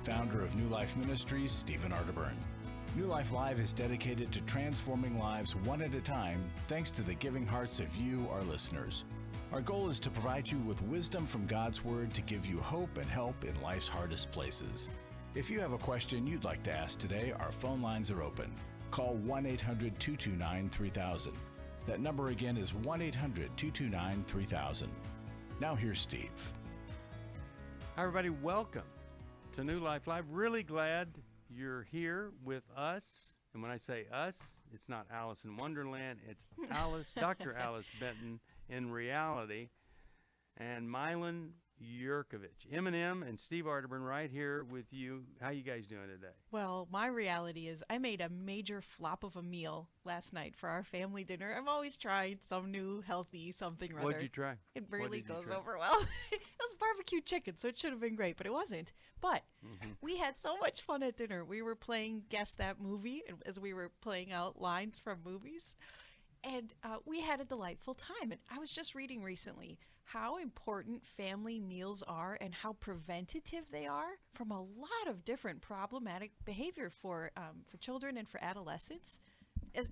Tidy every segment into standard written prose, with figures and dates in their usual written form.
and founder of New Life Ministries, Stephen Arterburn. New Life Live is dedicated to transforming lives one at a time, thanks to the giving hearts of you, our listeners. Our goal is to provide you with wisdom from God's Word to give you hope and help in life's hardest places. If you have a question you'd like to ask today, our phone lines are open. Call 1-800-229-3000. That number again is 1-800-229-3000. Now here's Steve. Hi, everybody. Welcome to New Life Live. Really glad you're here with us. And when I say us, it's not Alice in Wonderland. It's Alice, Dr. Alice Benton in reality, and Milan Yerkovich. M&M and Steve Arterburn right here with you. How you guys doing today? Well, my reality is I made a major flop of a meal last night for our family dinner. I'm always trying some new healthy something or other. What'd you try? It really goes over well. It was barbecue chicken, so it should have been great, but it wasn't. But we had so much fun at dinner. We were playing Guess That Movie as we were playing out lines from movies. And we had a delightful time. And I was just reading recently how important family meals are and how preventative they are from a lot of different problematic behavior for children and for adolescents.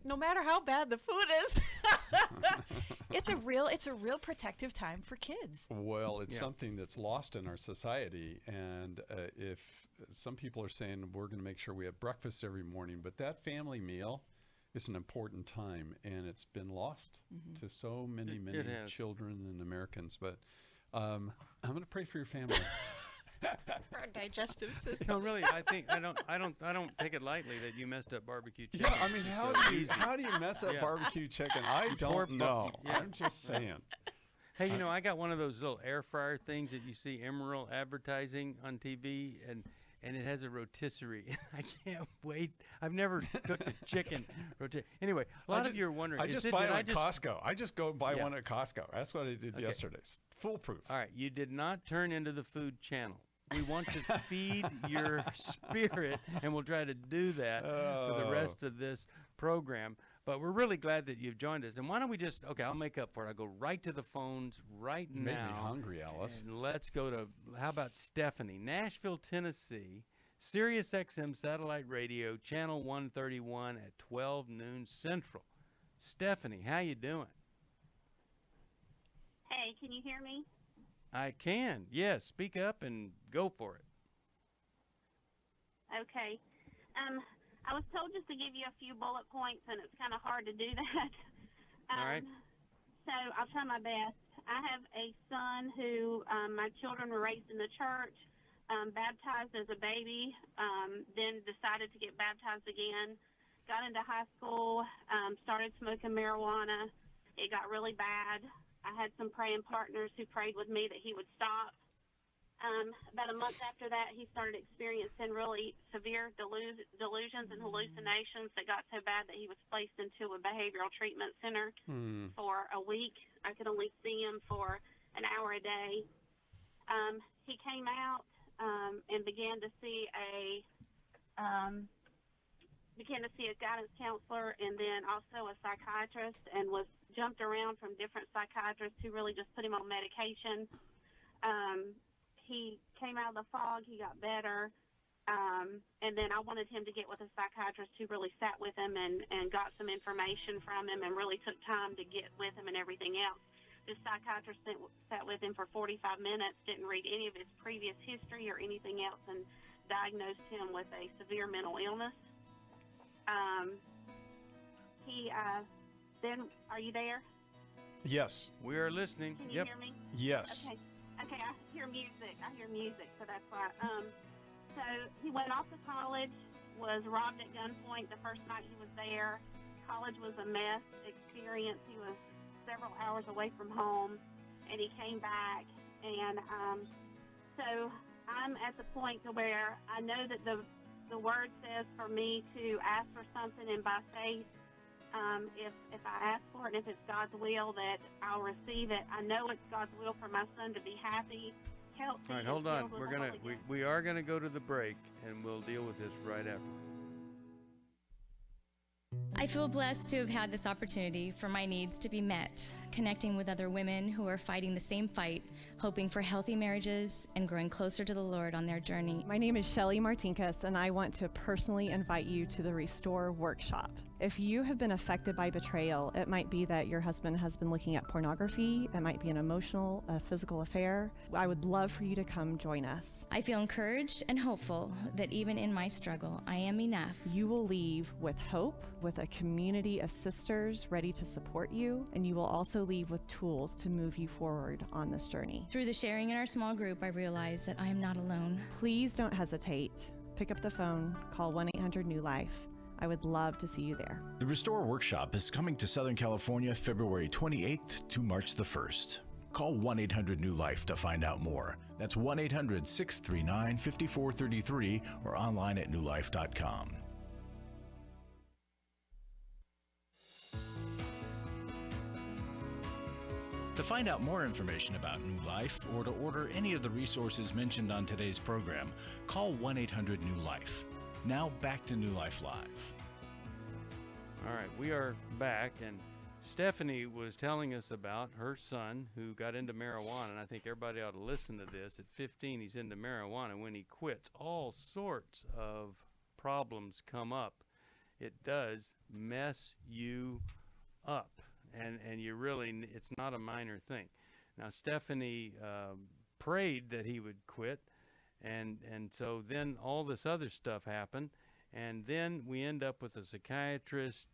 No matter how bad the food is, it's a real protective time for kids. Well, it's something that's lost in our society. And if some people are saying we're going to make sure we have breakfast every morning, but that family meal, it's an important time, and it's been lost to so many children and Americans. But I'm going to pray for your family. For our digestive system. No, really, I don't take it lightly that you messed up barbecue chicken. Yeah, I mean, how do you mess up barbecue chicken? I don't know. I'm just saying. Hey, I got one of those little air fryer things that you see Emerald advertising on TV, and it has a rotisserie. I can't wait. I've never cooked a chicken rotisserie. Anyway, a lot of you are wondering. I just buy it at Costco. I just go buy one at Costco. That's what I did yesterday. Foolproof. All right. You did not turn into the food channel. We want to feed your spirit, and we'll try to do that for the rest of this program. But we're really glad that you've joined us. And why don't we I'll make up for it. I'll go right to the phones right now. Make me hungry, Alice. And let's go to, how about Stephanie? Nashville, Tennessee, Sirius XM Satellite Radio, Channel 131 at 12 noon Central. Stephanie, how you doing? Hey, can you hear me? I can. Yes, speak up and go for it. Okay. I was told just to give you a few bullet points, and it's kind of hard to do that. All right. So I'll try my best. I have a son who my children were raised in the church, baptized as a baby, then decided to get baptized again, got into high school, started smoking marijuana. It got really bad. I had some praying partners who prayed with me that he would stop. About a month after that, he started experiencing really severe delusions and hallucinations that got so bad that he was placed into a behavioral treatment center for a week. I could only see him for an hour a day. He came out and began to see a guidance counselor and then also a psychiatrist, and was jumped around from different psychiatrists who really just put him on medication. He came out of the fog, he got better, and then I wanted him to get with a psychiatrist who really sat with him and got some information from him and really took time to get with him and everything else. This psychiatrist sat with him for 45 minutes, didn't read any of his previous history or anything else, and diagnosed him with a severe mental illness. Then, are you there? Yes. We are listening. Can you hear me? Yes. Okay, I hear music, so that's why. So he went off to college, was robbed at gunpoint the first night he was there. College was a mess experience. He was several hours away from home, and he came back. And so I'm at the point to where I know that the word says for me to ask for something, and by faith, if I ask for it, and if it's God's will, that I'll receive it. I know it's God's will for my son to be happy, healthy. All right, hold on. We are gonna go to the break, and we'll deal with this right after. I feel blessed to have had this opportunity for my needs to be met, connecting with other women who are fighting the same fight, hoping for healthy marriages and growing closer to the Lord on their journey. My name is Shelly Martinkus, and I want to personally invite you to the Restore Workshop. If you have been affected by betrayal, it might be that your husband has been looking at pornography, it might be an emotional, physical affair. I would love for you to come join us. I feel encouraged and hopeful that even in my struggle, I am enough. You will leave with hope, with a community of sisters ready to support you, and you will also leave with tools to move you forward on this journey. Through the sharing in our small group, I realize that I am not alone. Please don't hesitate. Pick up the phone, call 1-800-NEW-LIFE. I would love to see you there. The Restore Workshop is coming to Southern California February 28th to March the 1st. Call 1-800-NEW-LIFE to find out more. That's 1-800-639-5433 or online at newlife.com. To find out more information about New Life or to order any of the resources mentioned on today's program, call 1-800-NEW-LIFE. Now back to New Life Live. All right, we are back, and Stephanie was telling us about her son who got into marijuana, and I think everybody ought to listen to this. At 15, he's into marijuana. When he quits, all sorts of problems come up. It does mess you up, and you really, it's not a minor thing. Now, Stephanie prayed that he would quit, and so then all this other stuff happened, and then we end up with a psychiatrist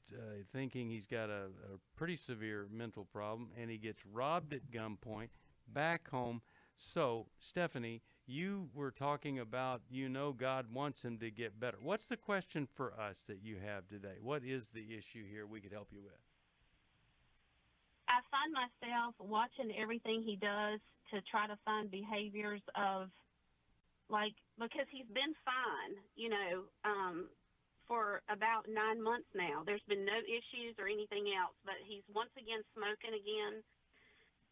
thinking he's got a pretty severe mental problem, and he gets robbed at gunpoint back home. So, Stephanie, you were talking about, God wants him to get better. What's the question for us that you have today? What is the issue here we could help you with? I find myself watching everything he does to try to find behaviors of, because he's been fine, for about 9 months now. There's been no issues or anything else, but he's once again smoking again,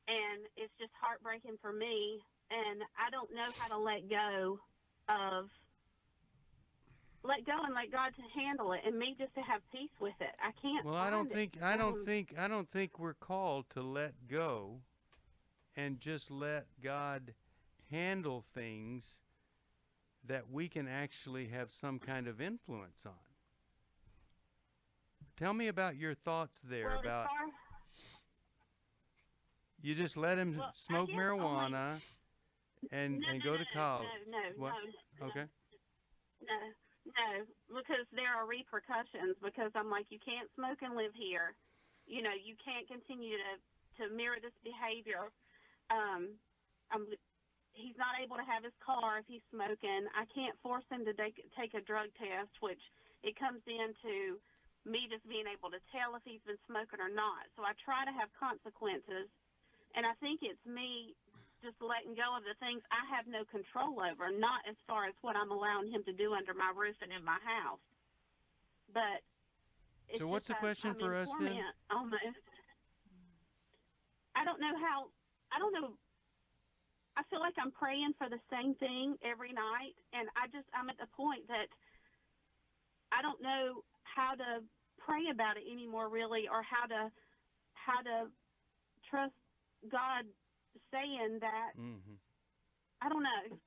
and it's just heartbreaking for me, and I don't know how to let go and let God to handle it, and me just to have peace with it. I can't. Well, I don't think we're called to let go and just let God handle things that we can actually have some kind of influence on. Tell me about your thoughts there. You just let him smoke marijuana and go to college. No. Okay. No, because there are repercussions, because I'm like, you can't smoke and live here. You can't continue to mirror this behavior. He's not able to have his car if he's smoking. I can't force him to take a drug test, which it comes into me just being able to tell if he's been smoking or not. So I try to have consequences, and I think it's me just letting go of the things I have no control over, not as far as what I'm allowing him to do under my roof and in my house. But it's so what's the question for us then? Almost. I don't know. I feel like I'm praying for the same thing every night, and I'm at the point that I don't know how to pray about it anymore, really, or how to trust God saying that. Mm-hmm. I don't know.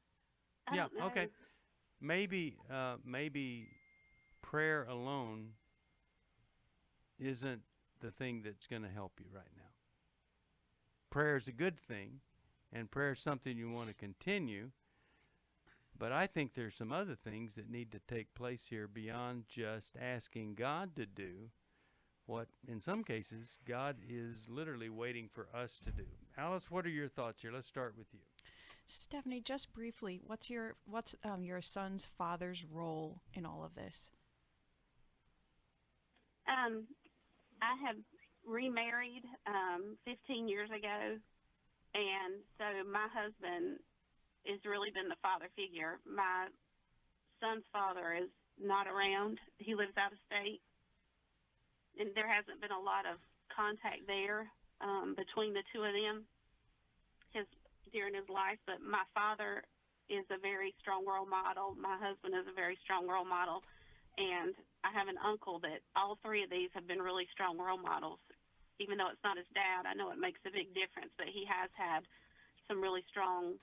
I don't know. Okay. Maybe prayer alone isn't the thing that's going to help you right now. Prayer is a good thing, and prayer is something you want to continue, but I think there's some other things that need to take place here beyond just asking God to do what, in some cases, God is literally waiting for us to do. Alice, what are your thoughts here? Let's start with you. Stephanie, just briefly, what's your son's father's role in all of this? I have remarried 15 years ago, and so my husband has really been the father figure. My son's father is not around. He lives out of state, and there hasn't been a lot of contact there between the two of them during his life. But my father is a very strong role model. My husband is a very strong role model. And I have an uncle that all three of these have been really strong role models. Even though it's not his dad, I know it makes a big difference, but he has had some really strong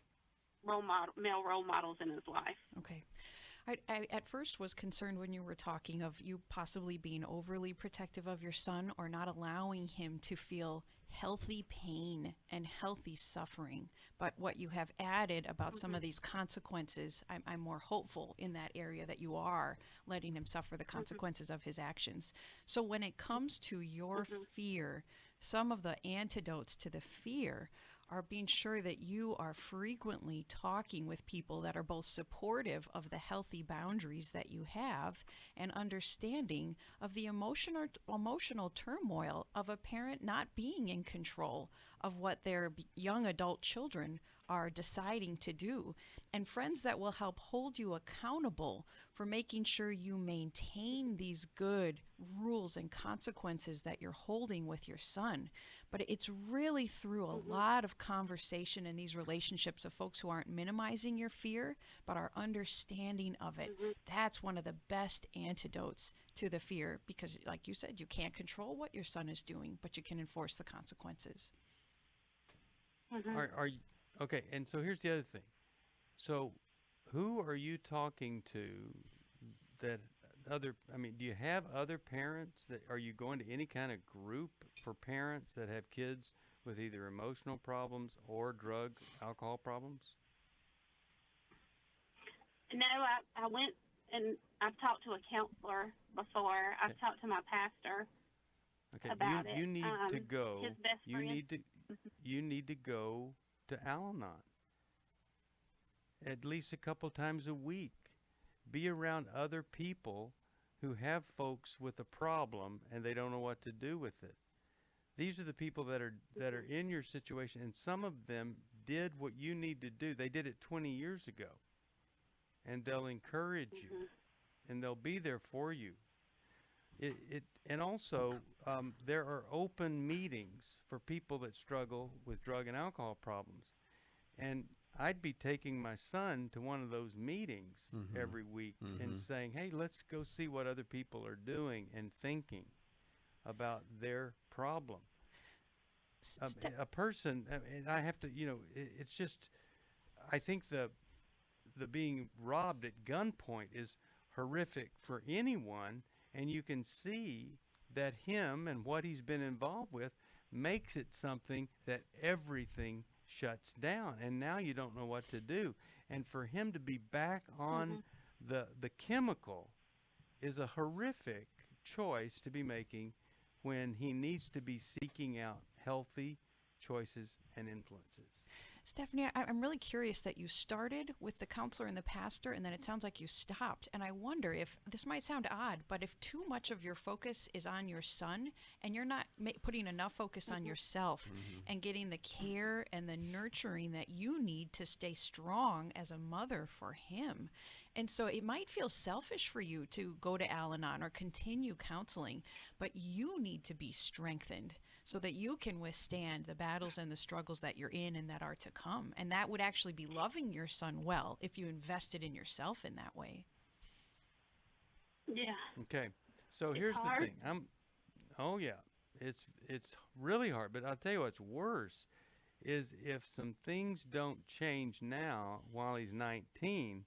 male role models in his life. Okay. I at first was concerned when you were talking of you possibly being overly protective of your son or not allowing him to feel healthy pain and healthy suffering. But what you have added about some of these consequences, I'm more hopeful in that area that you are letting him suffer the consequences of his actions. So when it comes to your fear, some of the antidotes to the fear are being sure that you are frequently talking with people that are both supportive of the healthy boundaries that you have and understanding of the emotional turmoil of a parent not being in control of what their young adult children are deciding to do, and friends that will help hold you accountable for making sure you maintain these good rules and consequences that you're holding with your son. But it's really through a lot of conversation in these relationships of folks who aren't minimizing your fear, but are understanding of it. That's one of the best antidotes to the fear, because like you said, you can't control what your son is doing, but you can enforce the consequences. Are you, okay, and so here's the other thing. So who are you talking to that do you have other parents are you going to any kind of group for parents that have kids with either emotional problems or drug, alcohol problems? No, I went and I've talked to a counselor before. I've talked to my pastor about it. You need to go. His best friend. You need to go to Al-Anon at least a couple times a week. Be around other people who have folks with a problem and they don't know what to do with it. These are the people that are in your situation, and some of them did what you need to do. They did it 20 years ago, and they'll encourage you, and they'll be there for you. And also, there are open meetings for people that struggle with drug and alcohol problems. And I'd be taking my son to one of those meetings every week and saying, hey, let's go see what other people are doing and thinking about their problem. A person, and I have to, it's just, I think the being robbed at gunpoint is horrific for anyone, and you can see that him and what he's been involved with makes it something that everything shuts down, and now you don't know what to do. And for him to be back on the chemical is a horrific choice to be making when he needs to be seeking out healthy choices and influences. Stephanie, I'm really curious that you started with the counselor and the pastor, and then it sounds like you stopped. And I wonder if, this might sound odd, but if too much of your focus is on your son and you're not putting enough focus on yourself and getting the care and the nurturing that you need to stay strong as a mother for him. And so it might feel selfish for you to go to Al-Anon or continue counseling, but you need to be strengthened so that you can withstand the battles and the struggles that you're in and that are to come. And that would actually be loving your son well if you invested in yourself in that way. Yeah. Okay. So It's here's hard. the thing. Oh yeah, it's really hard. But I'll tell you what's worse is if some things don't change now while he's 19,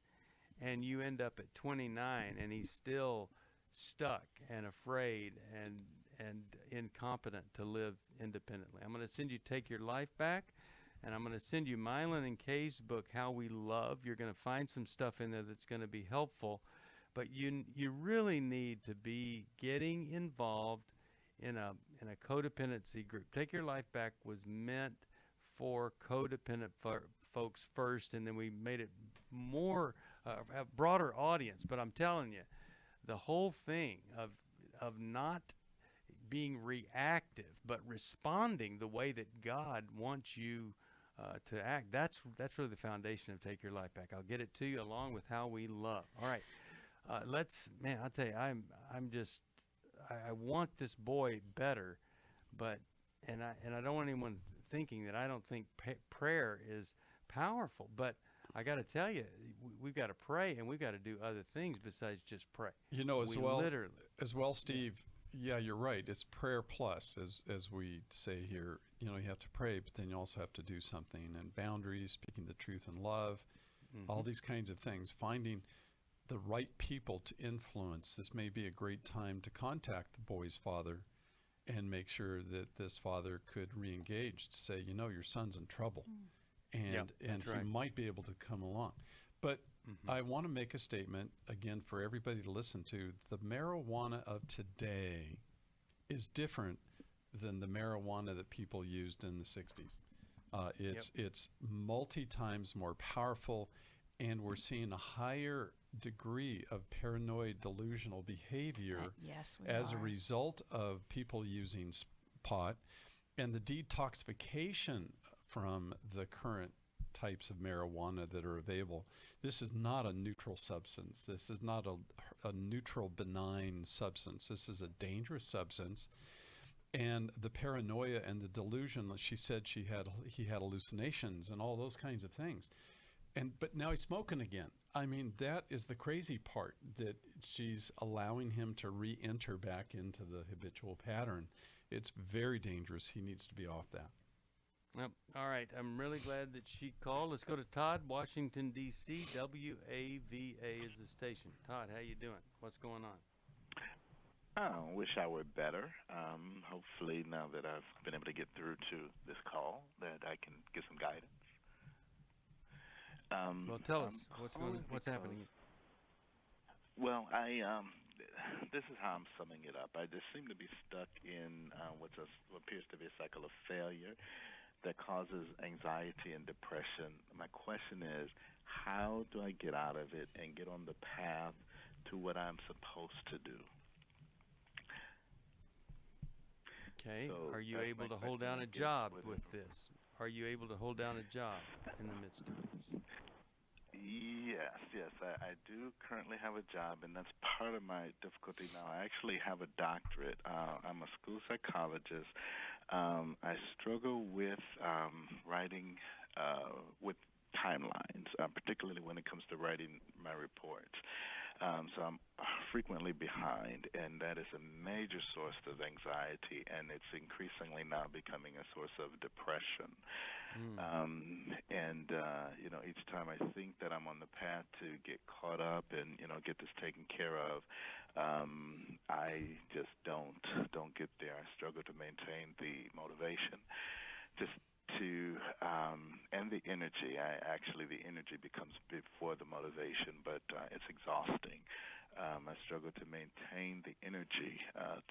and you end up at 29 and he's still stuck and afraid and incompetent to live independently. I'm going to send you Take Your Life Back, and I'm going to send you Milan and Kay's book, How We Love. You're going to find some stuff in there that's going to be helpful, but you really need to be getting involved in a codependency group. Take Your Life Back was meant for codependent folks first, and then we made it more a broader audience. But I'm telling you, the whole thing of not being reactive but responding the way that God wants you to act, that's really the foundation of Take Your Life Back. I'll get it to you along with How We Love. All right, I'll tell you, I want this boy better, but I don't want anyone thinking that I don't think prayer is powerful, but I got to tell you, we've got to pray, and we've got to do other things besides just pray. You know, as We well, literally. Steve. Yeah, you're right. It's prayer plus, as we say here. You know, you have to pray, but then you also have to do something. And boundaries, speaking the truth in love, all these kinds of things. Finding the right people to influence. This may be a great time to contact the boy's father and make sure that this father could re-engage to say, you know, your son's in trouble, and that's right. he might be able to come along. But I want to make a statement again for everybody to listen to. The marijuana of today is different than the marijuana that people used in the 60s. It's multi-times more powerful, and we're seeing a higher degree of paranoid delusional behavior Yes, we as a are. result of people using pot, and the detoxification from the current types of marijuana that are available. This is not a neutral substance. This is not a neutral benign substance. This is a dangerous substance. And the paranoia and the delusion, she said he had hallucinations and all those kinds of things. But now he's smoking again. I mean, that is the crazy part, that she's allowing him to re-enter back into the habitual pattern. It's very dangerous. He needs to be off that. Yep. All right. I'm really glad that she called. Let's go to Todd, Washington, D.C. WAVA is the station. Todd, how you doing? What's going on? I wish I were better. Hopefully, now that I've been able to get through to this call, that I can get some guidance. Well, tell us what's happening. Well, this is how I'm summing it up. I just seem to be stuck in what appears to be a cycle of failure that causes anxiety and depression. My question is, how do I get out of it and get on the path to what I'm supposed to do? Okay. So Are you that's able my to hold down a question, job what with this? Are you able to hold down a job in the midst of this? Yes, I do currently have a job, and that's part of my difficulty now. I actually have a doctorate. I'm a school psychologist. I struggle with writing with timelines, particularly when it comes to writing my reports. So I'm frequently behind, and that is a major source of anxiety, and it's increasingly now becoming a source of depression. Each time I think that I'm on the path to get caught up and, get this taken care of, I just don't get there. I struggle to maintain the motivation and the energy. The energy becomes before the motivation, but it's exhausting. I struggle to maintain the energy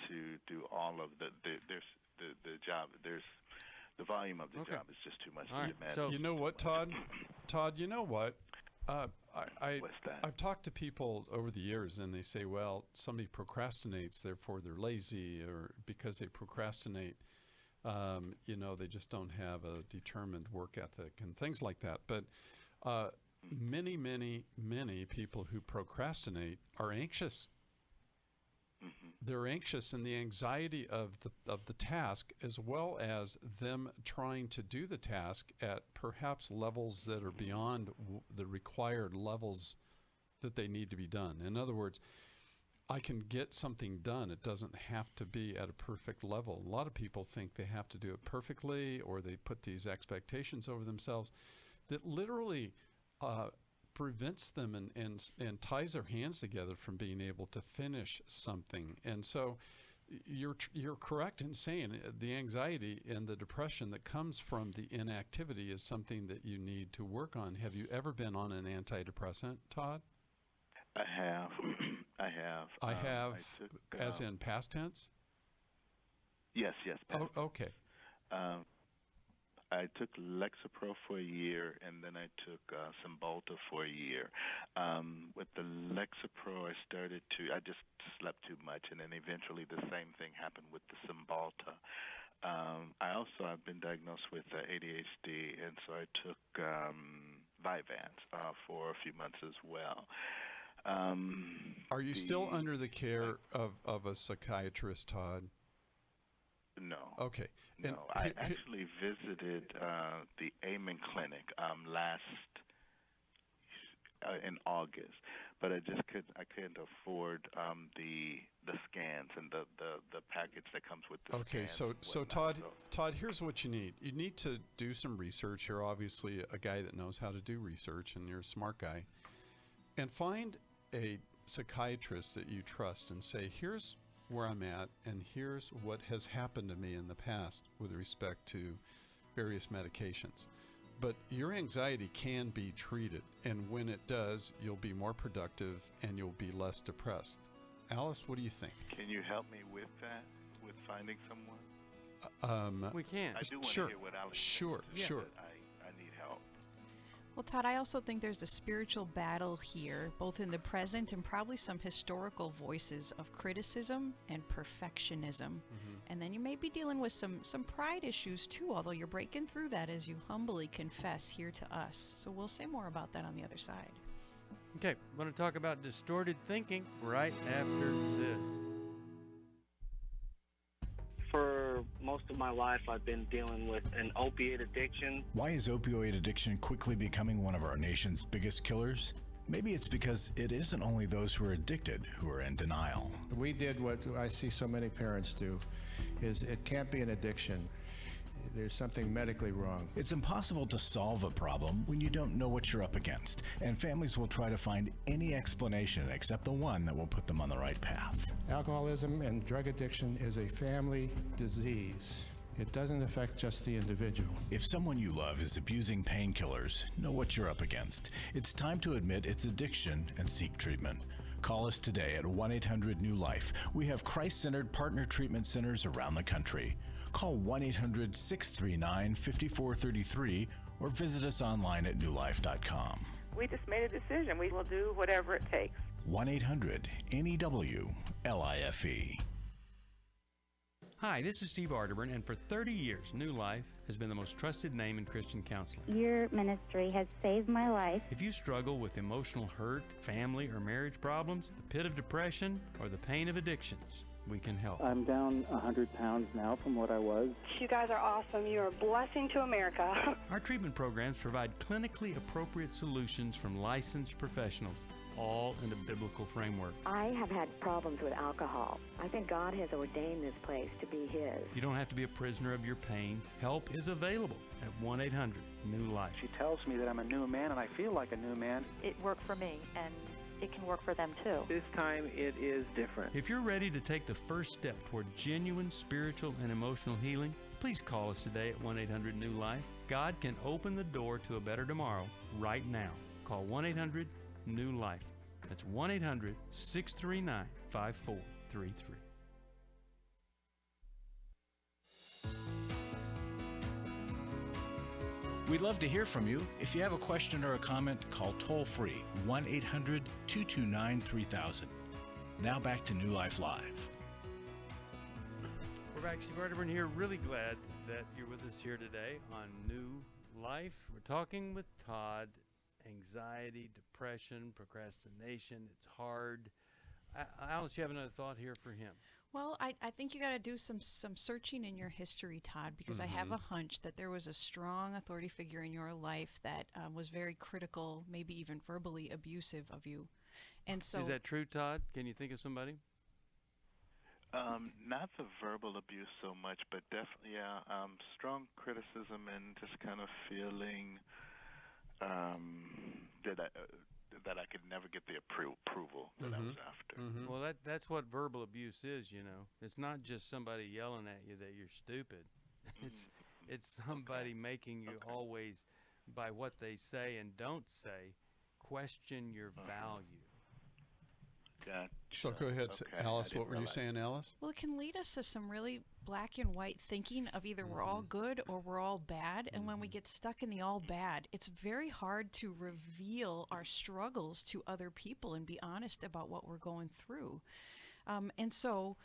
to do all of the job. The volume of the job is just too much to manage. So you know what, Todd? Todd, you know what? What's that? I've talked to people over the years, and they say, well, somebody procrastinates, therefore they're lazy, or because they procrastinate, they just don't have a determined work ethic and things like that. But many, many, many people who procrastinate are anxious. They're anxious, and the anxiety of the task, as well as them trying to do the task at perhaps levels that are beyond the required levels that they need to be done. In other words, I can get something done. It doesn't have to be at a perfect level. A lot of people think they have to do it perfectly, or they put these expectations over themselves that literally prevents them and ties their hands together from being able to finish something. And so you're correct in saying the anxiety and the depression that comes from the inactivity is something that you need to work on. Have you ever been on an antidepressant, Todd? I have. I have, I took, as in past tense? Yes. Oh, okay. I took Lexapro for a year, and then I took Cymbalta for a year. With the Lexapro, I just slept too much, and then eventually the same thing happened with the Cymbalta. I've been diagnosed with ADHD, and so I took Vyvanse for a few months as well. Are you still under the care of a psychiatrist, Todd? No. Okay. No, I actually visited the Amen Clinic in August, but I couldn't afford the scans and the package that comes with the Okay, scans. so Todd, here's what you need. You need to do some research. You're obviously a guy that knows how to do research, and you're a smart guy. And find a psychiatrist that you trust and say, here's where I'm at, and here's what has happened to me in the past with respect to various medications. But your anxiety can be treated, and when it does, you'll be more productive and you'll be less depressed. Alice, what do you think? Can you help me with that, with finding someone? We can. I do want Sure. to hear what Alex Sure, thinks, sure. but I need help. Well, Todd, I also think there's a spiritual battle here, both in the present and probably some historical voices of criticism and perfectionism. And then you may be dealing with some pride issues too, although you're breaking through that as you humbly confess here to us. So we'll say more about that on the other side. Okay, I'm going to talk about distorted thinking right after this. For most of my life, I've been dealing with an opiate addiction. Why is opioid addiction quickly becoming one of our nation's biggest killers? Maybe it's because it isn't only those who are addicted who are in denial. We did what I see so many parents do, is it can't be an addiction. There's something medically wrong. It's impossible to solve a problem when you don't know what you're up against, and families will try to find any explanation except the one that will put them on the right path. Alcoholism and drug addiction is a family disease. It doesn't affect just the individual. If someone you love is abusing painkillers, know what you're up against. It's time to admit it's addiction and seek treatment. Call us today at 1-800-NEW-LIFE. We have Christ-centered partner treatment centers around the country. Call 1-800-639-5433 or visit us online at newlife.com. We just made a decision. We will do whatever it takes. 1-800-NEW-LIFE. Hi, this is Steve Arterburn, and for 30 years, New Life has been the most trusted name in Christian counseling. Your ministry has saved my life. If you struggle with emotional hurt, family or marriage problems, the pit of depression, or the pain of addictions, we can help. I'm down 100 pounds now from what I was. You guys are awesome. You're a blessing to America. Our treatment programs provide clinically appropriate solutions from licensed professionals, all in a biblical framework. I have had problems with alcohol. I think God has ordained this place to be His. You don't have to be a prisoner of your pain. Help is available at 1-800-NEW-LIFE. She tells me that I'm a new man, and I feel like a new man. It worked for me, and it can work for them too. This time it is different. If you're ready to take the first step toward genuine spiritual and emotional healing, please call us today at 1-800-NEW-LIFE. God can open the door to a better tomorrow right now. Call 1-800-NEW-LIFE. That's 1-800-639-5433. We'd love to hear from you. If you have a question or a comment, call toll-free 1-800-229-3000. Now back to New Life Live. We're back. Steve Arterburn here. Really glad that you're with us here today on New Life. We're talking with Todd. Anxiety, depression, procrastination. It's hard. Alice, you have another thought here for him? Well, I think you got to do some searching in your history, Todd, because I have a hunch that there was a strong authority figure in your life that was very critical, maybe even verbally abusive of you. And so, is that true, Todd? Can you think of somebody? Not the verbal abuse so much, but definitely, strong criticism and just kind of feeling that I could never get the approval that I was after. Well, that's what verbal abuse is, you know. It's not just somebody yelling at you that you're stupid. It's somebody making you always, by what they say and don't say, question your value. Gotcha. So go ahead, Alice. What were you saying, Alice? Well, it can lead us to some really black and white thinking of either we're all good or we're all bad. And when we get stuck in the all bad, it's very hard to reveal our struggles to other people and be honest about what we're going through. And so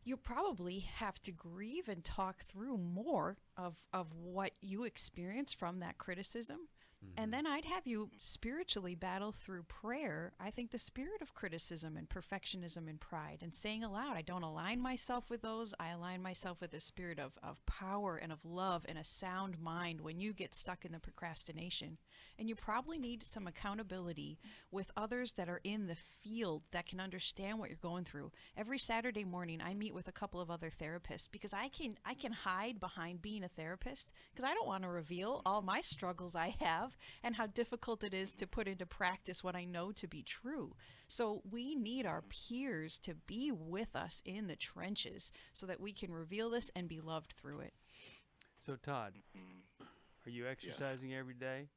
you probably have to grieve and talk through more of what you experience from that criticism. And then I'd have you spiritually battle through prayer, I think, the spirit of criticism and perfectionism and pride, and saying aloud, I don't align myself with those. I align myself with the spirit of power and of love and a sound mind when you get stuck in the procrastination. And you probably need some accountability with others that are in the field that can understand what you're going through. Every Saturday morning, I meet with a couple of other therapists because I can hide behind being a therapist because I don't want to reveal all my struggles I have and how difficult it is to put into practice what I know to be true. So we need our peers to be with us in the trenches so that we can reveal this and be loved through it. So, Todd, are you exercising every day?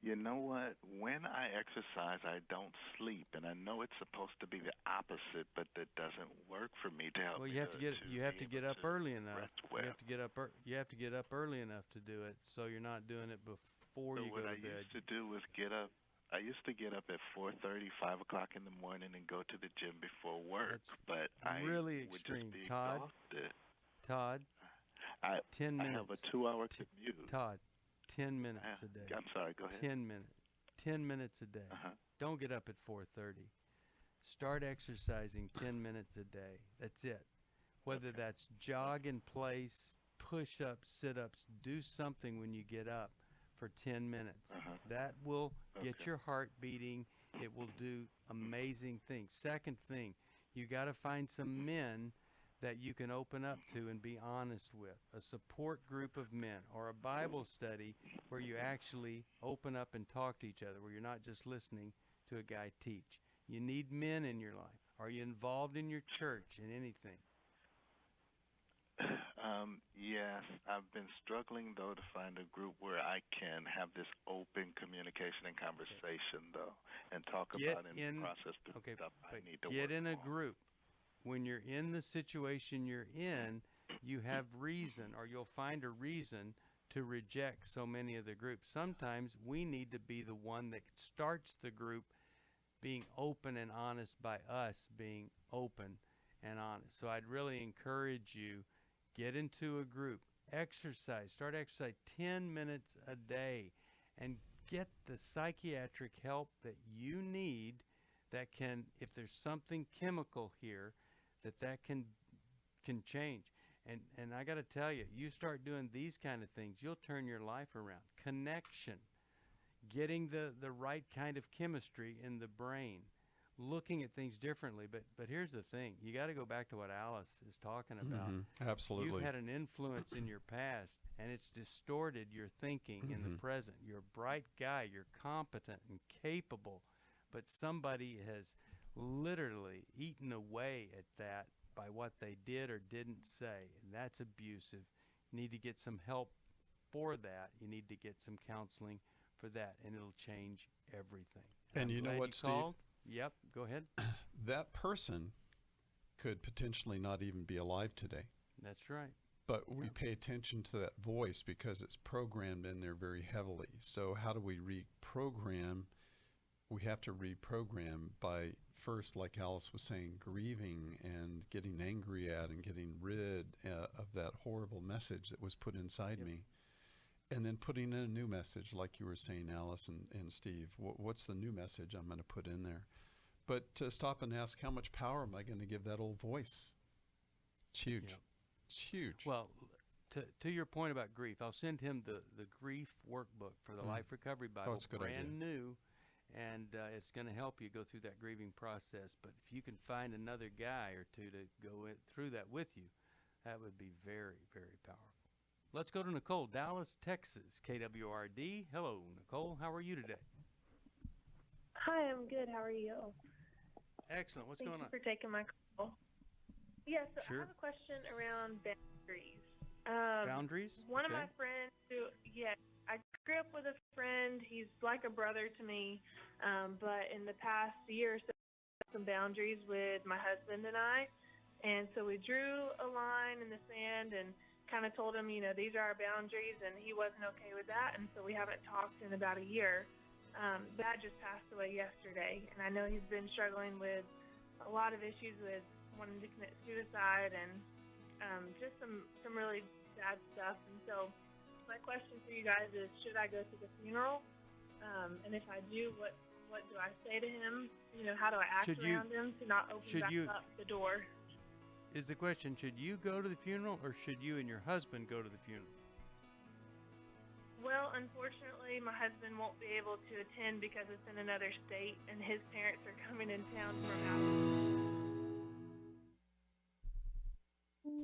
You know what? When I exercise, I don't sleep, and I know it's supposed to be the opposite, but that doesn't work for me to help. Well, you have to get up early enough. You have to get up. You have to get up early enough to do it, so you're not doing it before you go to bed. What I used to do was get up. I used to get up at 4:30, 5 o'clock in the morning, and go to the gym before work. But I really would extreme, just be Todd. exhausted. Todd. 10 minutes. I have a 2-hour commute. Todd, 10 minutes a day. I'm sorry, go ahead. 10 minutes. 10 minutes a day. Don't get up at 4:30. Start exercising 10 minutes a day. That's it. Whether that's jog in place, push-ups, sit-ups, do something when you get up for 10 minutes. That will get your heart beating. It will do amazing things. Second thing, you got to find some men that you can open up to and be honest with, a support group of men or a Bible study where you actually open up and talk to each other, where you're not just listening to a guy teach. You need men in your life. Are you involved in your church in anything? Yes, I've been struggling, though, to find a group where I can have this open communication and conversation, though, and talk about in the process the stuff I need to get work in a on. group. When you're in the situation you're in, you have reason, or you'll find a reason to reject so many of the groups. Sometimes we need to be the one that starts the group being open and honest by us being open and honest. So I'd really encourage you, get into a group, exercise, start exercise 10 minutes a day, and get the psychiatric help that you need that can, if there's something chemical here, that can change. And I got to tell you, you start doing these kind of things, you'll turn your life around. Connection, getting the right kind of chemistry in the brain, looking at things differently. But here's the thing, you got to go back to what Alice is talking about. Absolutely. You've had an influence in your past, and it's distorted your thinking in the present. You're a bright guy, you're competent and capable, but somebody has literally eaten away at that by what they did or didn't say, and that's abusive. You need to get some help for that. You need to get some counseling for that, and it'll change everything. And you know what, Steve? Yep, go ahead. That person could potentially not even be alive today. That's right. But we pay attention to that voice because it's programmed in there very heavily. So how do we reprogram? We have to reprogram by first, like Alice was saying, grieving and getting angry at and getting rid of that horrible message that was put inside me. And then putting in a new message, like you were saying, Alice and Steve. What's the new message I'm going to put in there? But to stop and ask, how much power am I going to give that old voice? It's huge. It's huge. Well, to your point about grief, I'll send him the grief workbook for the Life Recovery Bible. It's a good brand idea. New. And it's going to help you go through that grieving process. But if you can find another guy or two to go through that with you, that would be very, very powerful. Let's go to Nicole, Dallas, Texas, KWRD. Hello, Nicole. How are you today? Hi, I'm good. How are you? Excellent. What's going on? Thank you for taking my call. Yes, yeah, so sure. I have a question around boundaries. Boundaries? One of my friends who, I grew up with a friend. He's like a brother to me, but in the past year or so, some boundaries with my husband and I, and so we drew a line in the sand and kind of told him, these are our boundaries, and he wasn't okay with that, and so we haven't talked in about a year. Dad just passed away yesterday, and I know he's been struggling with a lot of issues with wanting to commit suicide and just some really sad stuff, and so my question for you guys is, should I go to the funeral? And if I do, what do I say to him? How do I act around him to not open back up the door? Is the question, should you go to the funeral or should you and your husband go to the funeral? Well, unfortunately, my husband won't be able to attend because it's in another state, and his parents are coming in town from out.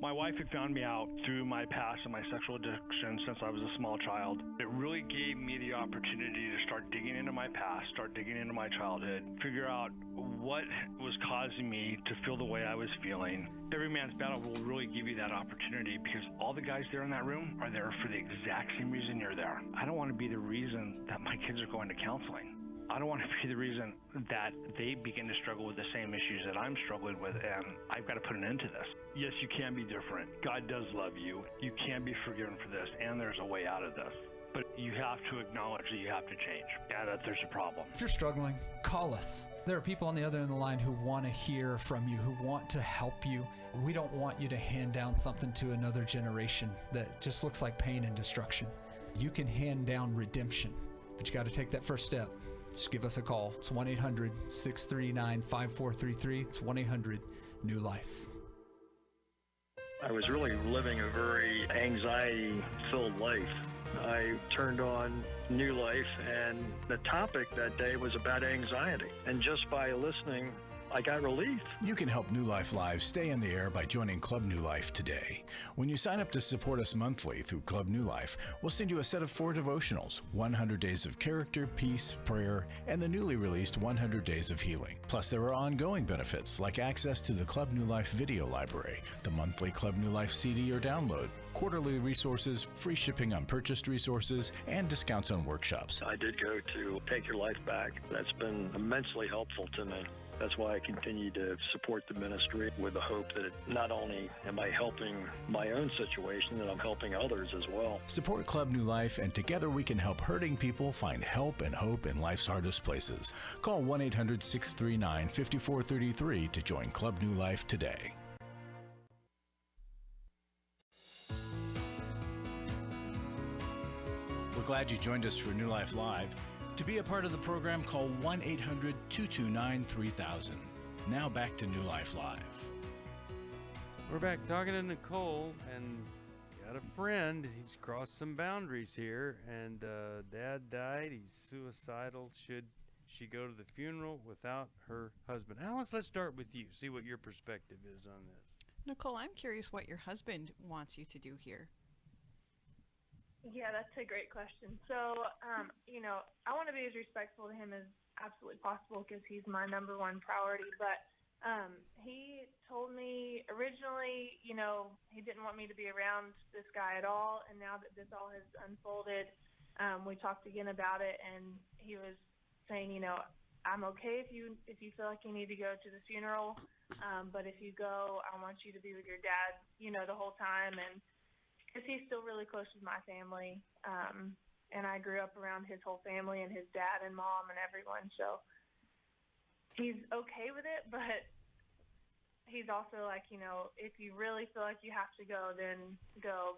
My wife had found me out through my past and my sexual addiction since I was a small child. It really gave me the opportunity to start digging into my past, start digging into my childhood, figure out what was causing me to feel the way I was feeling. Every Man's Battle will really give you that opportunity because all the guys there in that room are there for the exact same reason you're there. I don't want to be the reason that my kids are going to counseling. I don't want to be the reason that they begin to struggle with the same issues that I'm struggling with, and I've got to put an end to this. Yes, you can be different. God does love you. You can be forgiven for this, and there's a way out of this. But you have to acknowledge that you have to change, and that there's a problem. If you're struggling, call us. There are people on the other end of the line who want to hear from you, who want to help you. We don't want you to hand down something to another generation that just looks like pain and destruction. You can hand down redemption, but you got to take that first step. Just give us a call. It's 1-800-639-5433. It's 1-800-NEW-LIFE. I was really living a very anxiety-filled life. I turned on New Life, and the topic that day was about anxiety. And just by listening, I got relief. You can help New Life Live stay in the air by joining Club New Life today. When you sign up to support us monthly through Club New Life, we'll send you a set of 4 devotionals, 100 Days of Character, Peace, Prayer, and the newly released 100 Days of Healing. Plus, there are ongoing benefits like access to the Club New Life video library, the monthly Club New Life CD or download, quarterly resources, free shipping on purchased resources, and discounts on workshops. I did go to Take Your Life Back. That's been immensely helpful to me. That's why I continue to support the ministry with the hope that not only am I helping my own situation, that I'm helping others as well. Support Club New Life, and together we can help hurting people find help and hope in life's hardest places. Call 1-800-639-5433 to join Club New Life today. We're glad you joined us for New Life Live. To be a part of the program, call 1-800-229-3000. Now back to New Life Live. We're back talking to Nicole, and got a friend. He's crossed some boundaries here, and Dad died. He's suicidal. Should she go to the funeral without her husband? Alice, let's start with you. See what your perspective is on this. Nicole, I'm curious what your husband wants you to do here. Yeah, that's a great question. So, I want to be as respectful to him as absolutely possible because he's my number one priority. But he told me originally, he didn't want me to be around this guy at all. And now that this all has unfolded, we talked again about it, and he was saying, I'm okay if you feel like you need to go to the funeral, but if you go, I want you to be with your dad, the whole time. And because he's still really close with my family, and I grew up around his whole family and his dad and mom and everyone, so he's okay with it, but he's also like, if you really feel like you have to go, then go,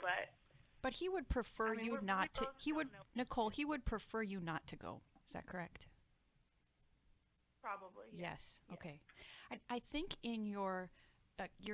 But he would prefer you not to, Nicole, he would prefer you not to go. Is that correct? Probably. Yes. Okay. I think in your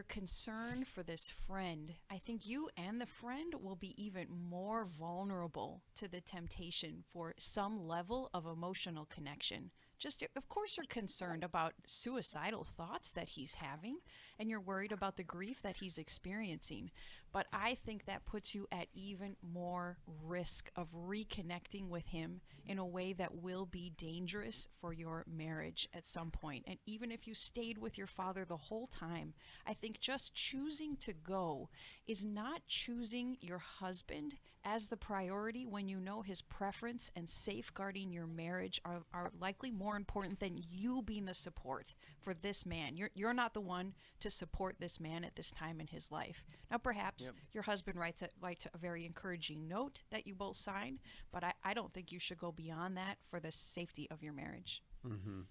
concern for this friend, I think you and the friend will be even more vulnerable to the temptation for some level of emotional connection. Just, of course, you're concerned about suicidal thoughts that he's having, and you're worried about the grief that he's experiencing. But I think that puts you at even more risk of reconnecting with him in a way that will be dangerous for your marriage at some point. And even if you stayed with your father the whole time, I think just choosing to go is not choosing your husband as the priority when you know his preference and safeguarding your marriage are likely more important than you being the support for this man. You're not the one to support this man at this time in his life. Now, perhaps your husband writes a very encouraging note that you both sign, but I don't think you should go beyond that for the safety of your marriage. Mm-hmm.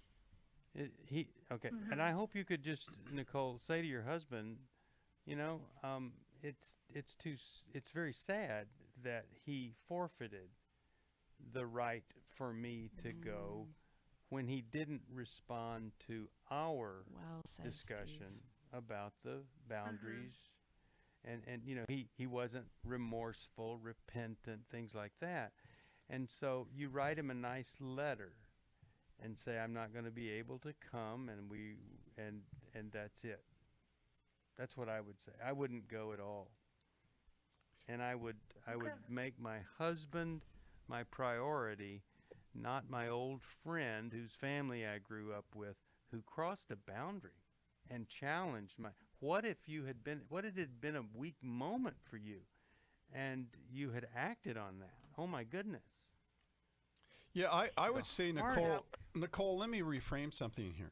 And I hope you could just, Nicole, say to your husband, it's very sad that he forfeited the right for me to go when he didn't respond to our discussion about the boundaries. And he wasn't remorseful, repentant, things like that. And so you write him a nice letter and say, I'm not going to be able to come, and that's it. That's what I would say. I wouldn't go at all. And I would make my husband my priority, not my old friend whose family I grew up with, who crossed a boundary and challenged my. What if it had been a weak moment for you, and you had acted on that? Oh my goodness. Yeah, I would say, Nicole, let me reframe something here.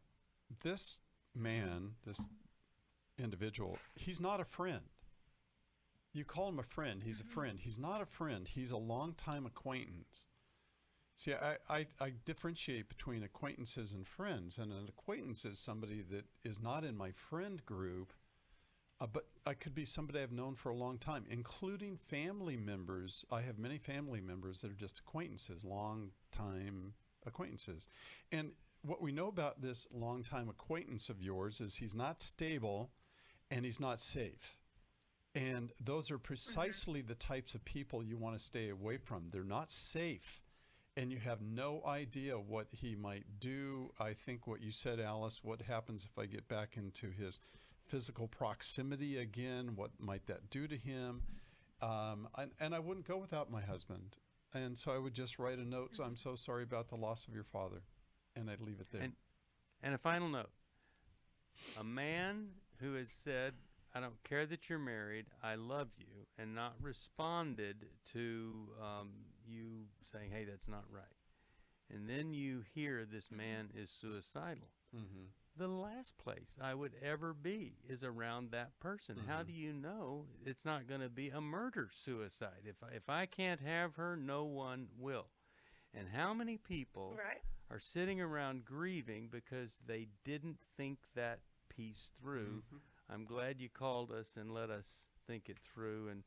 This man, this individual, he's not a friend. You call him a friend, he's a friend. He's not a friend, he's a longtime acquaintance. See, I differentiate between acquaintances and friends, and an acquaintance is somebody that is not in my friend group, but I could be somebody I've known for a long time, including family members. I have many family members that are just acquaintances, long-time acquaintances. And what we know about this long-time acquaintance of yours is he's not stable and he's not safe. And those are precisely the types of people you want to stay away from. They're not safe, and you have no idea what he might do. I think what you said, Alice, what happens if I get back into his physical proximity again? What might that do to him? And I wouldn't go without my husband. And so I would just write a note, I'm so sorry about the loss of your father. And I'd leave it there. And a final note. A man who has said, I don't care that you're married, I love you, and not responded to you saying, hey, that's not right. And then you hear this man is suicidal. Mm-hmm. The last place I would ever be is around that person. Mm-hmm. How do you know it's not going to be a murder-suicide? If I can't have her, no one will. And how many people are sitting around grieving because they didn't think that piece through? Mm-hmm. I'm glad you called us and let us think it through. And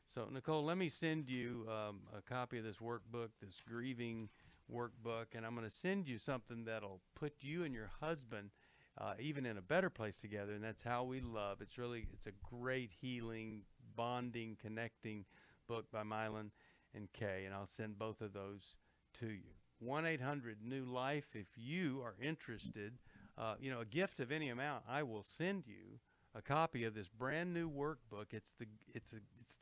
so, Nicole, let me send you a copy of this workbook, this grieving workbook, and I'm going to send you something that'll put you and your husband even in a better place together, and that's How We Love. It's a great healing, bonding, connecting book by Milan and Kay, and I'll send both of those to you. 1-800-NEW-LIFE. If you are interested, a gift of any amount, I will send you a copy of this brand new workbook. It's the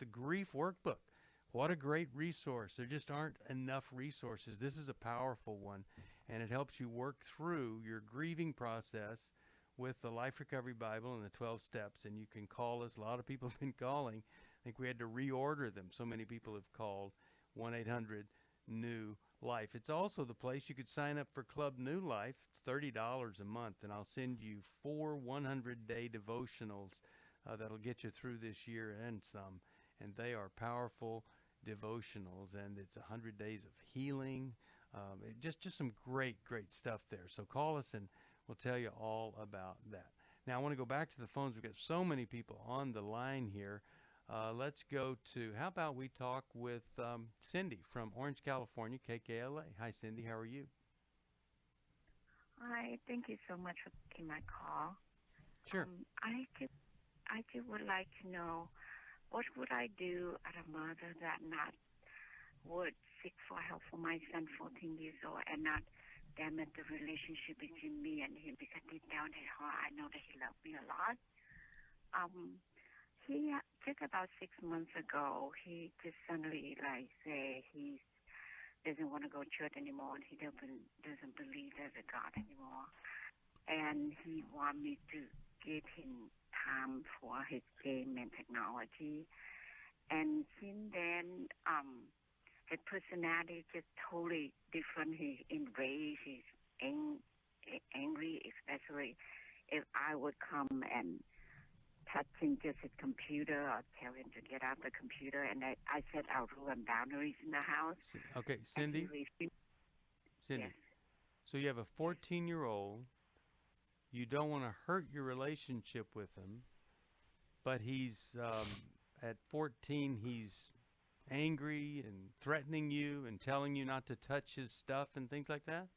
grief workbook. What a great resource. There just aren't enough resources. This is a powerful one, and it helps you work through your grieving process with the Life Recovery Bible and the 12 steps. And you can call us. A lot of people have been calling. I think we had to reorder them. So many people have called. 1-800-NEW-LIFE. It's also the place you could sign up for Club New Life. It's $30 a month, and I'll send you 4 100-day devotionals that'll get you through this year and some. And they are powerful devotionals, and it's 100 days of healing. Just some great stuff there. So call us, and we'll tell you all about that. Now, I want to go back to the phones. We've got so many people on the line here. Let's go to, how about we talk with Cindy from Orange, California, KKLA. Hi, Cindy. How are you? Hi. Thank you so much for taking my call. Sure. I just would like to know, what would I do as a mother that not would seek for help for my son, 14 years old, and not damage the relationship between me and him, because deep down in heart, I know that he loved me a lot. He just about 6 months ago, he just suddenly say he doesn't want to go to church anymore, and he doesn't believe there's a God anymore, and he want me to give him time for his game and technology. And since then, his personality just totally different. He's enraged, he's angry, especially if I would come and touch him just his computer or tell him to get out the computer. And I set out rules and boundaries in the house. Okay, Cindy. Cindy. Yes. So you have a 14-year-old. You don't want to hurt your relationship with him, but he's at 14, he's angry and threatening you and telling you not to touch his stuff and things like that?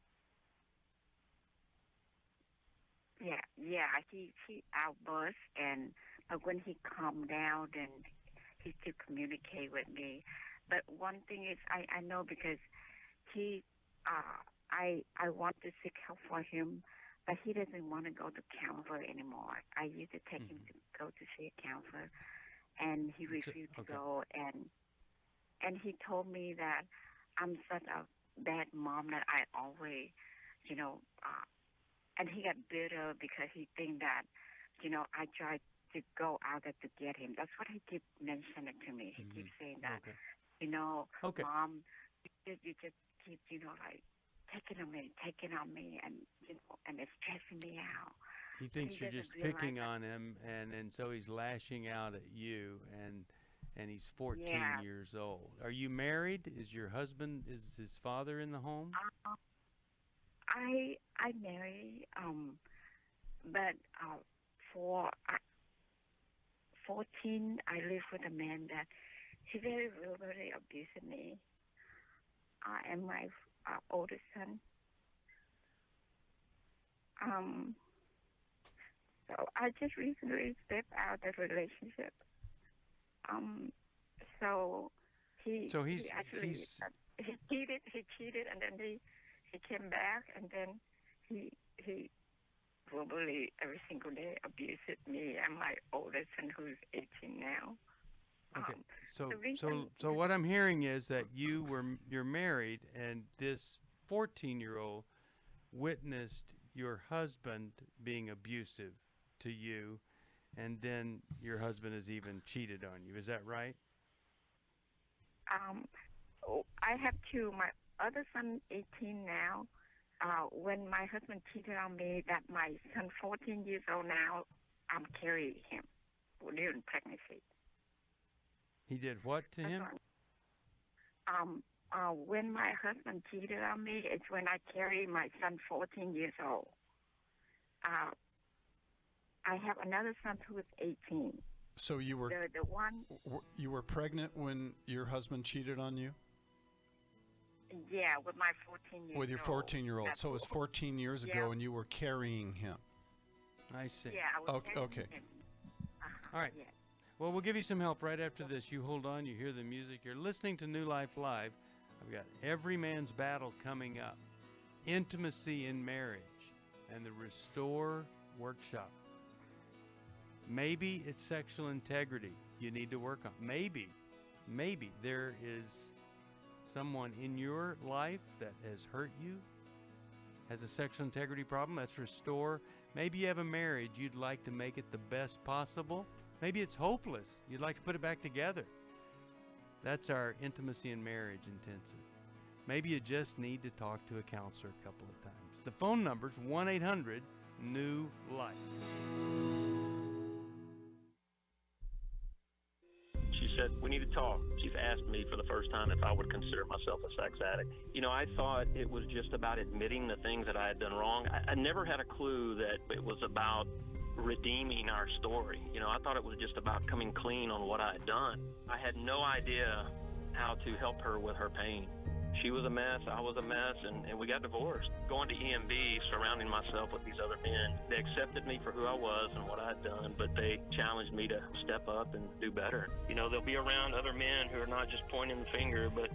Yeah, he outbursts, but when he calmed down, then he still communicate with me. But one thing is, I know because he, I want to seek help for him, but he doesn't want to go to counselor anymore. I used to take him to go to see a counselor, and he refused to go. And he told me that I'm such a bad mom that I always, and he got bitter because he think that, I tried to go out there to get him. That's what he keeps mentioning to me. He keeps saying that, Mom, you just keep, like, taking on me, and, and it's stressing me out. He thinks you're just picking on him, and so he's lashing out at you, and he's 14 years old. Are you married? Is your husband, is his father in the home? I married, but for 14, I lived with a man that he very verbally abused me, and my oldest son. So I just recently stepped out of the relationship. So he actually cheated, and then he came back, and then he verbally every single day abused me and my oldest son, who's 18 now. Okay, so what I'm hearing is that you're married, and this 14-year-old witnessed your husband being abusive to you, and then your husband has even cheated on you. Is that right? I have two. My other son, 18 now. When my husband cheated on me, that my son, 14 years old now, I'm carrying him during pregnancy. He did what to him? When my husband cheated on me, it's when I carry my son, 14 years old. I have another son who is 18. So you were the one. You were pregnant when your husband cheated on you? Yeah, with my 14-year-old. With your 14-year-old. So it was 14 years ago, and you were carrying him. I see. Yeah, I was okay. Him. All right. Yeah. Well, we'll give you some help right after this. You hold on. You hear the music. You're listening to New Life Live. I've got Every Man's Battle coming up, Intimacy in Marriage, and the Restore Workshop. Maybe it's sexual integrity you need to work on. Maybe there is someone in your life that has hurt you, has a sexual integrity problem. That's Restore. Maybe you have a marriage you'd like to make it the best possible. Maybe it's hopeless. You'd like to put it back together. That's our Intimacy in Marriage intensive. Maybe you just need to talk to a counselor a couple of times. The phone number's 1-800-NEW-LIFE. She said, we need to talk. She's asked me for the first time if I would consider myself a sex addict. I thought it was just about admitting the things that I had done wrong. I never had a clue that it was about redeeming our story. I thought it was just about coming clean on what I had done. I had no idea how to help her with her pain. She was a mess, I was a mess, and we got divorced. Going to EMB, surrounding myself with these other men, they accepted me for who I was and what I had done, but they challenged me to step up and do better. They'll be around other men who are not just pointing the finger, but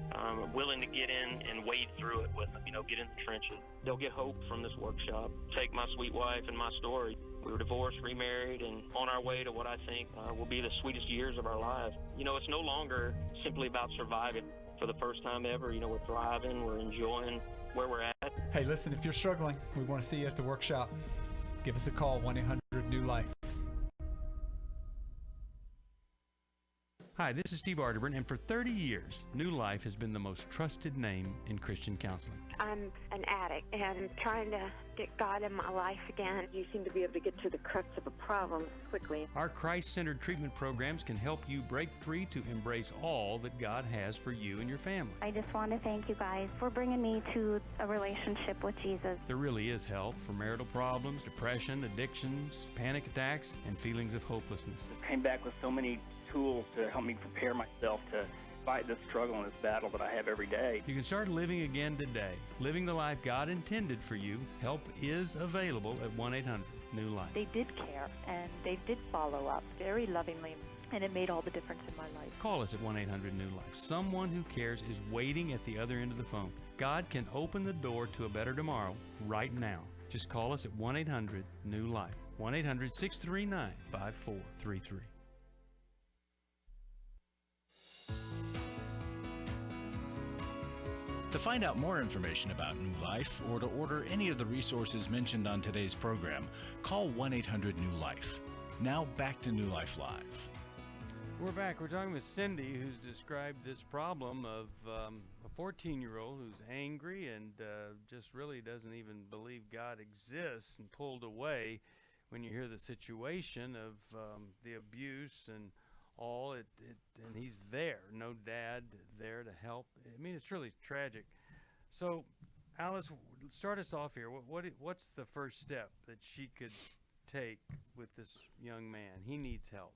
willing to get in and wade through it with them, get in the trenches. They'll get hope from this workshop. Take my sweet wife and my story. We were divorced, remarried, and on our way to what I think will be the sweetest years of our lives. It's no longer simply about surviving. For the first time ever, we're thriving, we're enjoying where we're at. Hey, listen, if you're struggling, we want to see you at the workshop. Give us a call, 1-800-NEW-LIFE. Hi, this is Steve Arterburn, and for 30 years, New Life has been the most trusted name in Christian counseling. I'm an addict and trying to get God in my life again. You seem to be able to get to the crux of a problem quickly. Our Christ-centered treatment programs can help you break free to embrace all that God has for you and your family. I just want to thank you guys for bringing me to a relationship with Jesus. There really is help for marital problems, depression, addictions, panic attacks, and feelings of hopelessness. I came back with so many tools to help me prepare myself to fight this struggle and this battle that I have every day. You can start living again today, living the life God intended for you. Help is available at 1-800-NEW-LIFE. They did care, and they did follow up very lovingly. and it made all the difference in my life. Call us at 1-800-NEW-LIFE. Someone who cares is waiting at the other end of the phone. God can open the door to a better tomorrow right now. Just call us at 1-800-NEW-LIFE. 1-800-639-5433. To find out more information about New Life or to order any of the resources mentioned on today's program, call 1-800-NEW-LIFE. Now back to New Life Live. We're back. We're talking with Cindy, who's described this problem of a 14-year-old who's angry and just really doesn't even believe God exists, and pulled away when you hear the situation of the abuse and all. And he's there, no dad there to help. I mean, it's really tragic. So, Alice, start us off here. What's the first step that she could take with this young man? He needs help.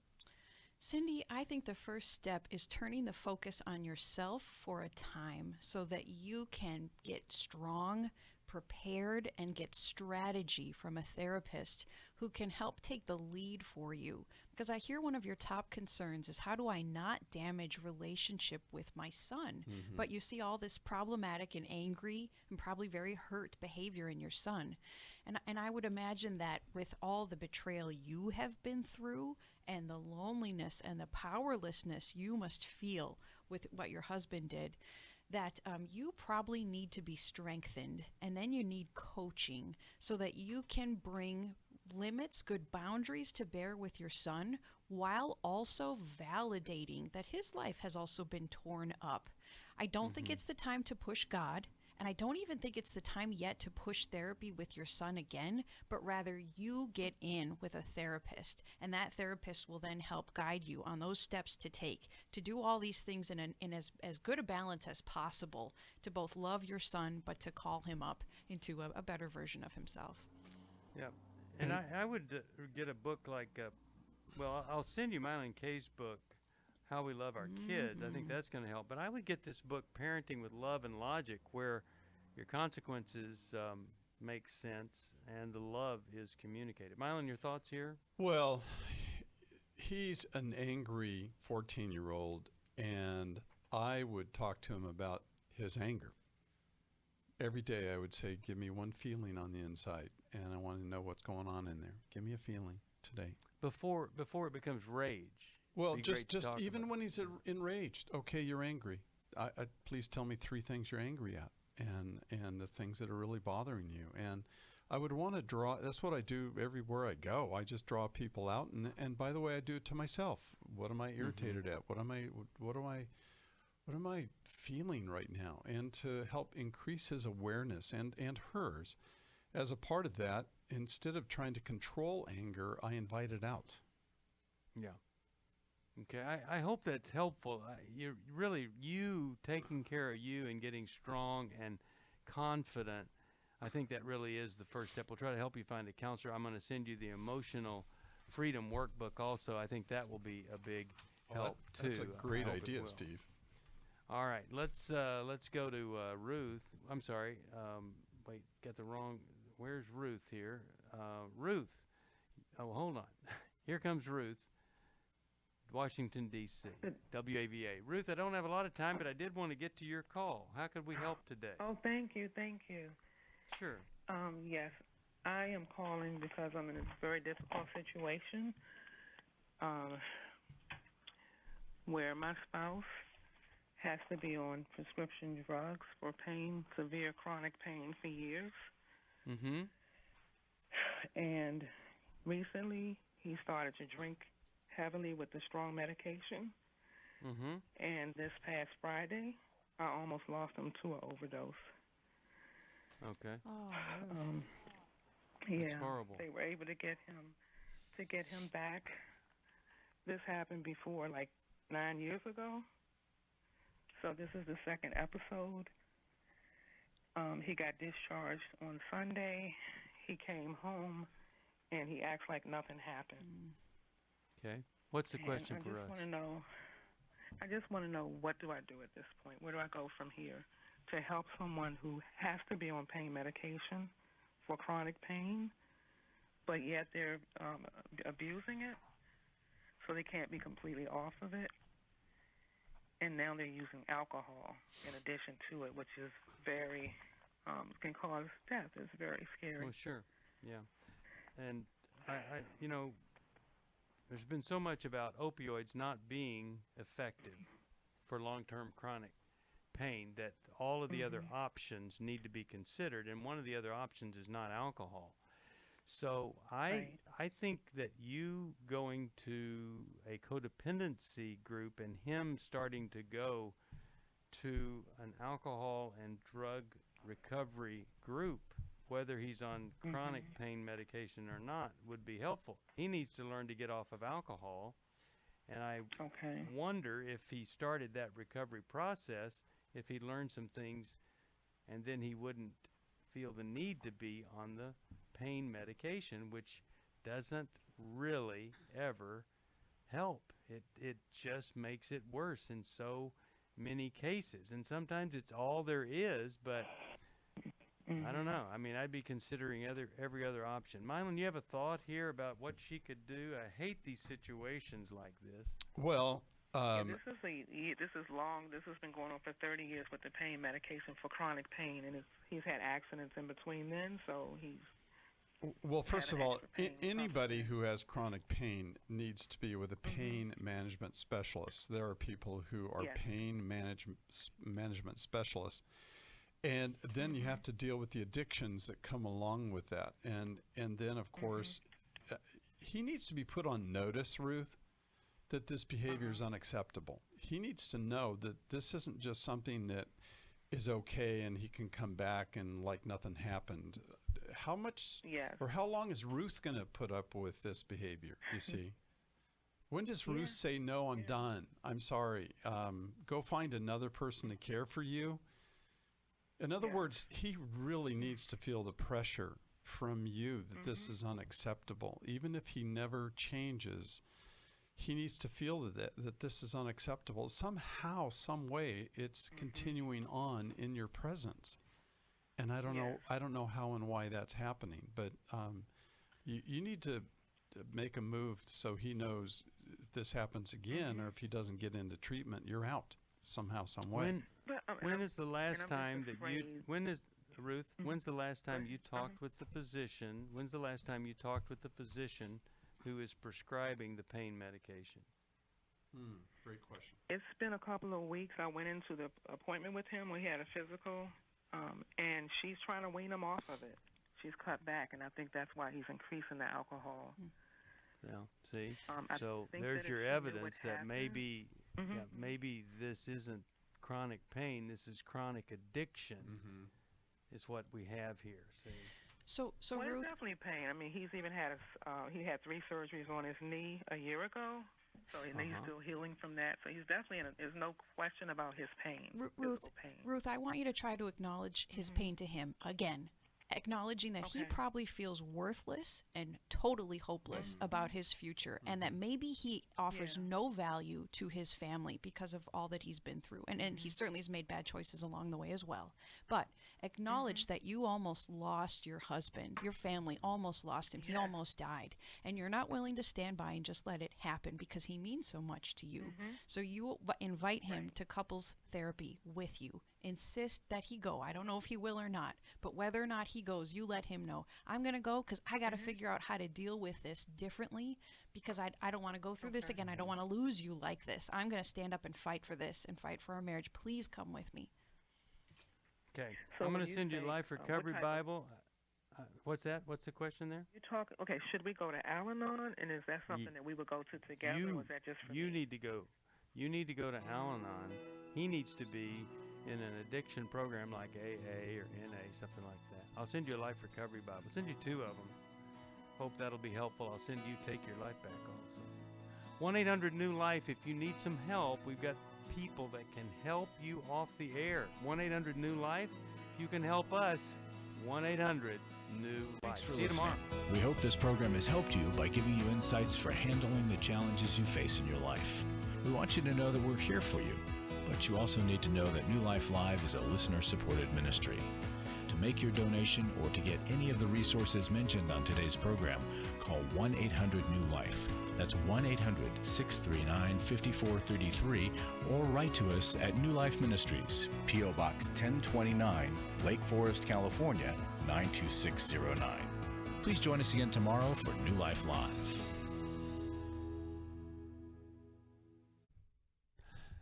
Cindy, I think the first step is turning the focus on yourself for a time so that you can get strong, prepared, and get strategy from a therapist who can help take the lead for you. Because I hear one of your top concerns is, how do I not damage relationship with my son? Mhm. But you see all this problematic and angry and probably very hurt behavior in your son. And I would imagine that with all the betrayal you have been through and the loneliness and the powerlessness you must feel with what your husband did, that you probably need to be strengthened, and then you need coaching so that you can bring limits, good boundaries to bear with your son, while also validating that his life has also been torn up. I don't think it's the time to push God, and I don't even think it's the time yet to push therapy with your son again, but rather you get in with a therapist, and that therapist will then help guide you on those steps to take, to do all these things in as good a balance as possible, to both love your son, but to call him up into a better version of himself. Yeah. And I would get a book like, well, I'll send you Milan Kay's book, How We Love Our Kids. I think that's going to help. But I would get this book, Parenting with Love and Logic, where your consequences make sense and the love is communicated. Milan, your thoughts here? Well, he's an angry 14-year-old, and I would talk to him about his anger. Every day I would say, give me one feeling on the inside, and I want to know what's going on in there. Give me a feeling today. Before it becomes rage. Well, Be just great to talk even about. when he's enraged. Okay, you're angry. Please tell me 3 things you're angry at, and the things that are really bothering you. And I would want to draw. That's what I do everywhere I go. I just draw people out, and by the way, I do it to myself. What am I irritated at? What am I feeling right now? And to help increase his awareness and hers. As a part of that, instead of trying to control anger, I invite it out. Yeah. Okay, I hope that's helpful. You're really, you taking care of you and getting strong and confident, I think that really is the first step. We'll try to help you find a counselor. I'm going to send you the Emotional Freedom Workbook also. I think that will be a big help, too. That's a great idea, Steve. All right, let's go to Ruth. I'm sorry. Wait, got the wrong. Where's Ruth here? Ruth. Oh, hold on. Here comes Ruth. Washington, D.C., WAVA. Ruth, I don't have a lot of time, but I did want to get to your call. How could we help today? Oh, thank you. Sure. Yes, I am calling because I'm in a very difficult situation where my spouse has to be on prescription drugs for pain, severe chronic pain for years. Mm-hmm. And recently he started to drink heavily with the strong medication. Mm-hmm. And this past Friday, I almost lost him to an overdose. Okay. Yeah, That's horrible. they were able to get him back. This happened before, like 9 years ago. So this is the second episode. He got discharged on Sunday. He came home, and he acts like nothing happened. Okay. What's the question for us? I just want to know, what do I do at this point? Where do I go from here to help someone who has to be on pain medication for chronic pain, but yet they're abusing it? so they can't be completely off of it. And now they're using alcohol in addition to it, which is very, can cause death. It's very scary. Well, sure, yeah. And, you know, there's been so much about opioids not being effective for long-term chronic pain that all of the other options need to be considered, and one of the other options is not alcohol. So I think that you going to a codependency group and him starting to go to an alcohol and drug recovery group, whether he's on chronic pain medication or not, would be helpful. He needs to learn to get off of alcohol, and I wonder if he started that recovery process, if he learned some things, and then he wouldn't feel the need to be on the pain medication, which doesn't really ever help. It just makes it worse in so many cases, and sometimes it's all there is, but I don't know. I mean, I'd be considering every other option. Milan, you have a thought here about what she could do? I hate these situations like this. Well, this is long. This has been going on for 30 years with the pain medication for chronic pain, and he's had accidents in between then, so he's. Well, first of all, anybody who has chronic pain needs to be with a pain management specialist. There are people who are pain management specialists. And then you have to deal with the addictions that come along with that. And then, of course, he needs to be put on notice, Ruth, that this behavior is unacceptable. He needs to know that this isn't just something that is okay and he can come back and like nothing happened. How much or how long is Ruth going to put up with this behavior, you see? When does Ruth say, no, I'm done, I'm sorry, go find another person to care for you? In other words, he really needs to feel the pressure from you that this is unacceptable. Even if he never changes, he needs to feel that this is unacceptable. Somehow, some way, it's continuing on in your presence. And I don't know how and why that's happening, but you need to make a move so he knows if this happens again or if he doesn't get into treatment, you're out somehow, some way. When is the last time that you? Ruth? When's the last time you talked with the physician? When's the last time you talked with the physician who is prescribing the pain medication? Great question. It's been a couple of weeks. I went into the appointment with him. We had a physical, and she's trying to wean him off of it. She's cut back, and I think that's why he's increasing the alcohol. Well, see, so there's your evidence that maybe, maybe this isn't chronic pain. This is chronic addiction. Is what we have here. See. So well, Ruth, it's definitely pain. I mean, he's even had he had 3 surgeries on his knee a year ago. So he's still healing from that. So he's definitely there's no question about his pain. Ruth, I want you to try to acknowledge his pain to him again. Acknowledging that he probably feels worthless and totally hopeless about his future, and that maybe he offers no value to his family because of all that he's been through. And he certainly has made bad choices along the way as well. But acknowledge that you almost lost your husband. Your family almost lost him. He almost died. And you're not willing to stand by and just let it happen because he means so much to you. So you invite him to couples therapy with you. Insist that he go. I don't know if he will or not, but whether or not he goes, you let him know. I'm going to go because I got to figure out how to deal with this differently because I don't want to go through this again. I don't want to lose you like this. I'm going to stand up and fight for this and fight for our marriage. Please come with me. Okay. So I'm going to send you Life Recovery Bible. What's that? What's the question there? You talk. Okay, should we go to Al-Anon, and is that something that we would go to together, or is that just for me? Need to go. You need to go to Al-Anon. He needs to be in an addiction program like AA or NA, something like that. I'll send you a Life Recovery Bible. I'll send you 2 of them. Hope that'll be helpful. I'll send you Take Your Life Back also. 1-800-NEW-LIFE. If you need some help, we've got people that can help you off the air. 1-800-NEW-LIFE. If you can help us, 1-800-NEW-LIFE. Thanks for See you tomorrow. We hope this program has helped you by giving you insights for handling the challenges you face in your life. We want you to know that we're here for you, but you also need to know that New Life Live is a listener-supported ministry. To make your donation or to get any of the resources mentioned on today's program, call 1-800-NEW-LIFE. That's 1-800-639-5433, or write to us at New Life Ministries, P.O. Box 1029, Lake Forest, California, 92609. Please join us again tomorrow for New Life Live.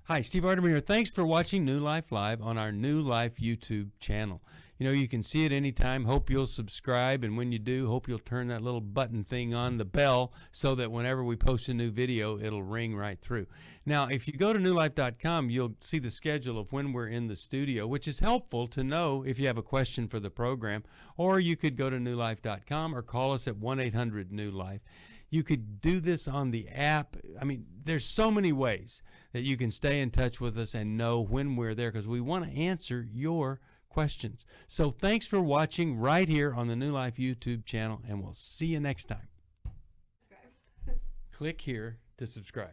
Hi, Steve Arterburn here. Thanks for watching New Life Live on our New Life YouTube channel. You know, you can see it anytime. Hope you'll subscribe, and when you do, hope you'll turn that little button thing on, the bell, so that whenever we post a new video, it'll ring right through. Now, if you go to newlife.com, you'll see the schedule of when we're in the studio, which is helpful to know if you have a question for the program, or you could go to newlife.com or call us at 1-800-NEW-LIFE. You could do this on the app. I mean, there's so many ways that you can stay in touch with us and know when we're there, because we want to answer your questions. So thanks for watching right here on the New Life YouTube channel, and we'll see you next time. Click here to subscribe.